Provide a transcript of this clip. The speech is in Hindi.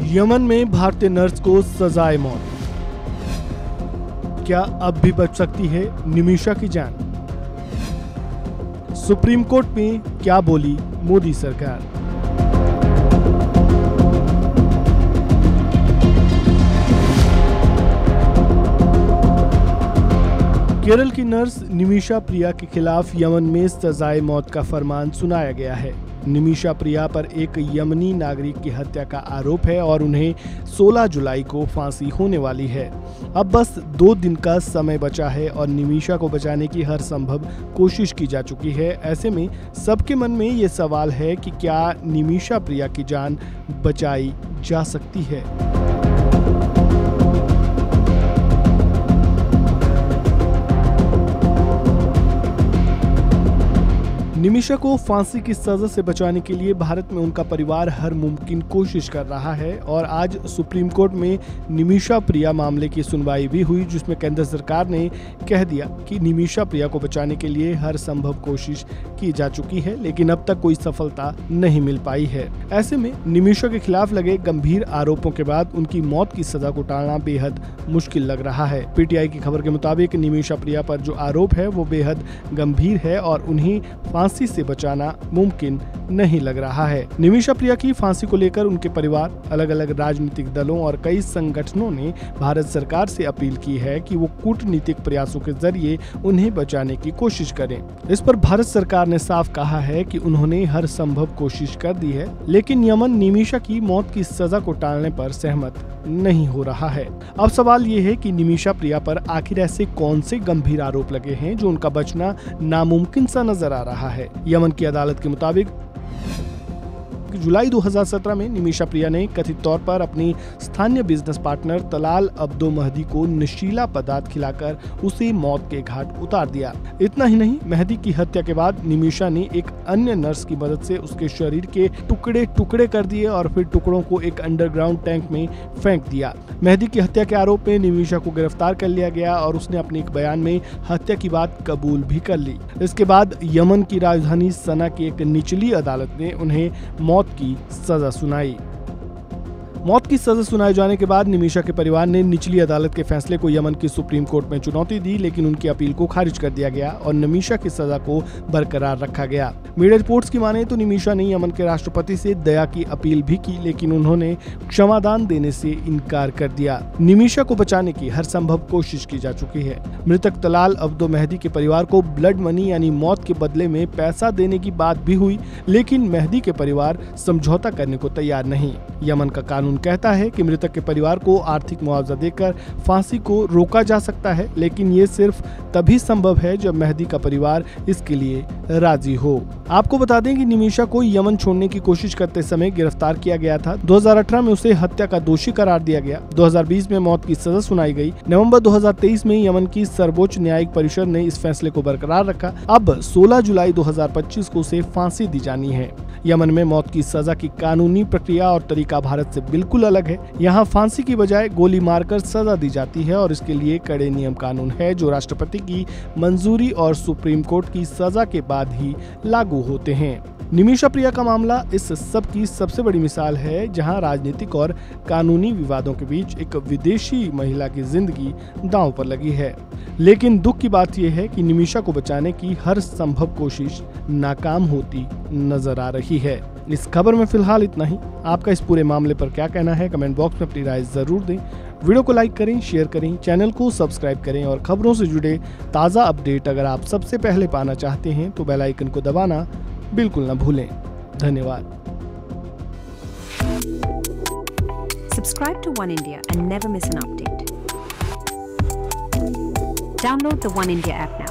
यमन में भारतीय नर्स को सजाए मौत। क्या अब भी बच सकती है निमिषा की जान? सुप्रीम कोर्ट में क्या बोली मोदी सरकार? केरल की नर्स निमिषा प्रिया के खिलाफ यमन में सजाए मौत का फरमान सुनाया गया है। निमिषा प्रिया पर एक यमनी नागरिक की हत्या का आरोप है और उन्हें 16 जुलाई को फांसी होने वाली है। अब बस 2 दिन का समय बचा है और निमिषा को बचाने की हर संभव कोशिश की जा चुकी है। ऐसे में सबके मन में ये सवाल है कि क्या निमिषा प्रिया की जान बचाई जा सकती है? निमिषा को फांसी की सजा से बचाने के लिए भारत में उनका परिवार हर मुमकिन कोशिश कर रहा है और आज सुप्रीम कोर्ट में निमिषा प्रिया मामले की सुनवाई भी हुई, जिसमें केंद्र सरकार ने कह दिया कि निमिषा प्रिया को बचाने के लिए हर संभव कोशिश की जा चुकी है, लेकिन अब तक कोई सफलता नहीं मिल पाई है। ऐसे में निमिषा के खिलाफ लगे गंभीर आरोपों के बाद उनकी मौत की सजा को टालना बेहद मुश्किल लग रहा है। पीटीआई की खबर के मुताबिक निमिषा प्रिया पर जो आरोप है वो बेहद गंभीर है और उन्हें फांसी से बचाना मुमकिन नहीं लग रहा है। निमिषा प्रिया की फांसी को लेकर उनके परिवार, अलग अलग राजनीतिक दलों और कई संगठनों ने भारत सरकार से अपील की है कि वो कूटनीतिक प्रयासों के जरिए उन्हें बचाने की कोशिश करें। इस पर भारत सरकार ने साफ कहा है कि उन्होंने हर संभव कोशिश कर दी है, लेकिन यमन निमिषा की मौत की सजा को टालने पर सहमत नहीं हो रहा है। अब सवाल ये है कि निमिषा प्रिया पर आखिर ऐसे कौन से गंभीर आरोप लगे हैं जो उनका बचना नामुमकिन सा नजर आ रहा है। यमन की अदालत के मुताबिक जुलाई 2017 में निमिषा प्रिया ने कथित तौर पर अपनी स्थानीय business partner Talal Abdo Mahdi को नशीला पदार्थ खिलाकर उसे मौत के घाट उतार दिया। इतना ही नहीं, महदी की हत्या के बाद निमिषा ने एक अन्य नर्स की मदद से उसके शरीर के टुकड़े टुकड़े कर दिए और फिर टुकड़ों को एक अंडरग्राउंड टैंक में फेंक दिया। महदी की हत्या के आरोप में निमिषा को गिरफ्तार कर लिया गया और उसने अपने एक बयान में हत्या की बात कबूल भी कर ली। इसके बाद यमन की राजधानी सना की एक निचली अदालत ने उन्हें मौत की सजा सुनाई। मौत की सजा सुनाए जाने के बाद निमिषा के परिवार ने निचली अदालत के फैसले को यमन की सुप्रीम कोर्ट में चुनौती दी, लेकिन उनकी अपील को खारिज कर दिया गया और निमिषा की सजा को बरकरार रखा गया। मीडिया रिपोर्ट्स की माने तो निमिषा ने यमन के राष्ट्रपति से दया की अपील भी की, लेकिन उन्होंने क्षमादान देने से इनकार कर दिया। निमिषा को बचाने की हर संभव कोशिश की जा चुकी है। मृतक तलाल अब्दो महदी के परिवार को ब्लड मनी यानी मौत के बदले में पैसा देने की बात भी हुई, लेकिन महदी के परिवार समझौता करने को तैयार नहीं। यमन का कानून कहता है कि मृतक के परिवार को आर्थिक मुआवजा देकर फांसी को रोका जा सकता है, लेकिन ये सिर्फ तभी संभव है जब महदी का परिवार इसके लिए राजी हो। आपको बता दें कि निमिषा को यमन छोड़ने की कोशिश करते समय गिरफ्तार किया गया था। 2018 में उसे हत्या का दोषी करार दिया गया। 2020 में मौत की सजा सुनाई गई। नवंबर 2023 में यमन की सर्वोच्च न्यायिक परिषद ने इस फैसले को बरकरार रखा। अब 16 जुलाई 2025 को उसे फांसी दी जानी है। यमन में मौत की सजा की कानूनी प्रक्रिया और तरीका भारत से बिल्कुल अलग है। यहाँ फांसी की बजाय गोली मारकर सजा दी जाती है और इसके लिए कड़े नियम कानून है जो राष्ट्रपति की मंजूरी और सुप्रीम कोर्ट की सजा के बाद ही लागू होते हैं। निमिषा प्रिया का मामला इस सब की सबसे बड़ी मिसाल है, जहां राजनीतिक और कानूनी विवादों के बीच एक विदेशी महिला की जिंदगी दांव पर लगी है। लेकिन दुख की बात यह है कि निमिषा को बचाने की हर संभव कोशिश नाकाम होती नजर आ रही है। इस खबर में फिलहाल इतना ही। आपका इस पूरे मामले पर क्या कहना है, कमेंट बॉक्स में अपनी राय जरूर दें। वीडियो को लाइक करें, शेयर करें, चैनल को सब्सक्राइब करें और खबरों से जुड़े ताज़ा अपडेट अगर आप सबसे पहले पाना चाहते हैं तो बेल आइकन को दबाना बिल्कुल न भूलें। धन्यवाद। Subscribe to One India and never miss an update. Download the One India app now.